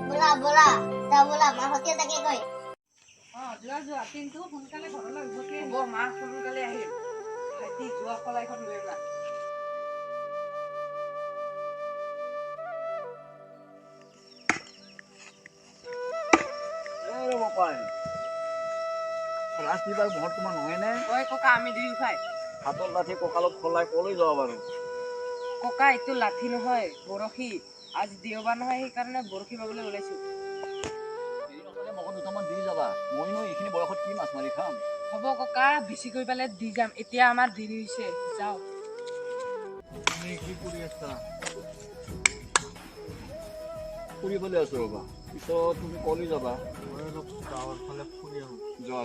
बोला बोला जा बोला मां हतिया ताके কই যোৱা কিন্তু সোনকালে ঘৰলৈ উভতি হ'ব মা সোনকালে আহিল ভাইটি যোৱা কলাইখন লৈ আনা এ বাপাই ৰাস্তিবাৰ ঘৰত তোমাৰ নহয় নে ঐ ককা আমি দুই খাই হাতৰ লাঠি কঁকালত খলাই কলৈ যাবা বাৰু ককা এইটো লাঠি নহয় বৰশী আজি দেওবাৰ নহয় সেইকাৰণে বৰশী বাবলৈ ওলাইছো এই নকলে মোক দুটামান দি যাবা মইনো এইখিনি বয়সত কি মাছ মাৰি খাম হ'ব ককা বেছি কৰি পালে দি যাম এতিয়া আমাৰ দেৰি হৈছে যাও তুমি কি কৰি আছা ফুৰিবলৈ আছো ৰবা পিছত তুমি কলৈ যাবা মই অলপ গাঁৱৰ ফালে ফুৰি আহোঁ যোৱা